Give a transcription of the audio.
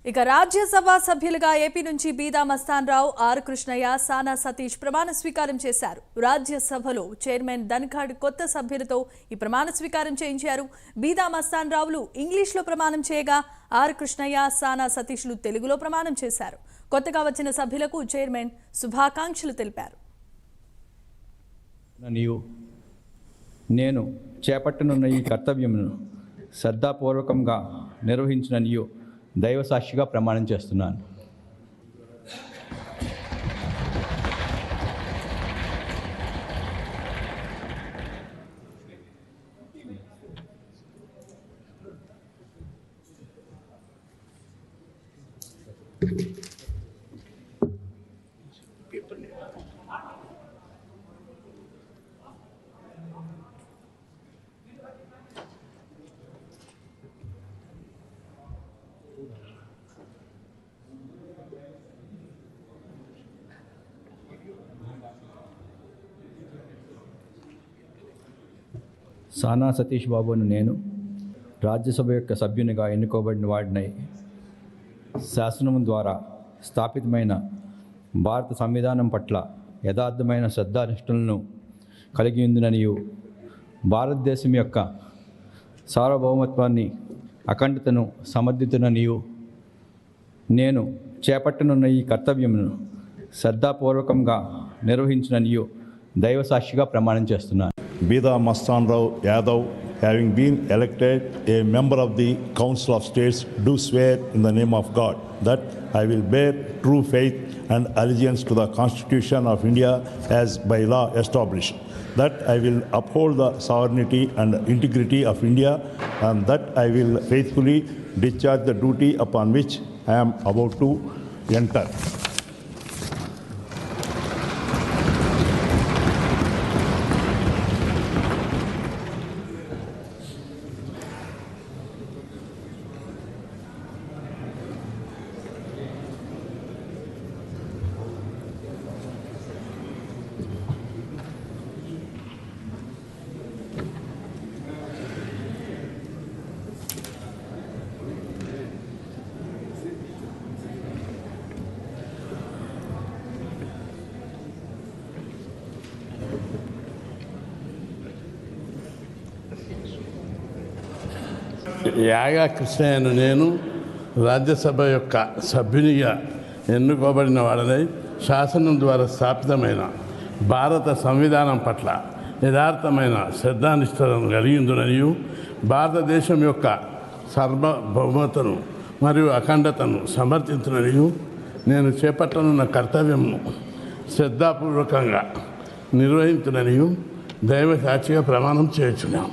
ఇక రాజ్యసభ సభ్యులుగా ఏపీ నుంచి బీదా మస్తాన్ రావు, ఆర్ కృష్ణయ్య, సానా సతీష్ ప్రమాణ స్వీకారం చేశారు. రాజ్యసభలో చైర్మన్ ధన్ఖడ్ కొత్త సభ్యులతో ఈ ప్రమాణ స్వీకారం చేయించారు. బీదా మస్తాన్ రావులు ఇంగ్లీష్లో ప్రమాణం చేయగా ఆర్ కృష్ణయ్య, సానా సతీష్లు తెలుగులో ప్రమాణం చేశారు. కొత్తగా వచ్చిన సభ్యులకు చైర్మన్ శుభాకాంక్షలు తెలిపారు. నేను చేపట్టనున్న ఈ కర్తవ్యమును శ్రద్ధాపూర్వకంగా నిర్వహించిన దైవ సాక్షిగా ప్రమాణం చేస్తున్నాను. సానా సతీష్ బాబును నేను రాజ్యసభ యొక్క సభ్యునిగా ఎన్నుకోబడిన వాడినై శాసనం ద్వారా స్థాపితమైన భారత సంవిధానం పట్ల యథార్థమైన శ్రద్ధానిష్టలను కలిగి ఉందిననియు భారతదేశం యొక్క సార్వభౌమత్వాన్ని అఖండతను సమర్థితుననియు నేను చేపట్టనున్న ఈ కర్తవ్యమును శ్రద్ధాపూర్వకంగా నిర్వహించిననియు దైవ సాక్షిగా ప్రమాణం చేస్తున్నాను. Bida Mastan Rao Yadav, having been elected a member of the Council of States, do swear in the name of God that I will bear true faith and allegiance to the Constitution of India as by law established, that I will uphold the sovereignty and integrity of India, and that I will faithfully discharge the duty upon which I am about to enter. యాగా కృష్ణయ్యను నేను రాజ్యసభ యొక్క సభ్యునిగా ఎన్నుకోబడిన వాడనై శాసనం ద్వారా స్థాపితమైన భారత సంవిధానం పట్ల యథార్థమైన శ్రద్ధానిష్టలను కలిగిందుననియు భారతదేశం యొక్క సార్వభౌమతను మరియు అఖండతను సమర్థించుననియు నేను చేపట్టనున్న కర్తవ్యమును శ్రద్ధాపూర్వకంగా నిర్వహించుననియు దైవ సాక్షిగా ప్రమాణం చేయుచున్నాను.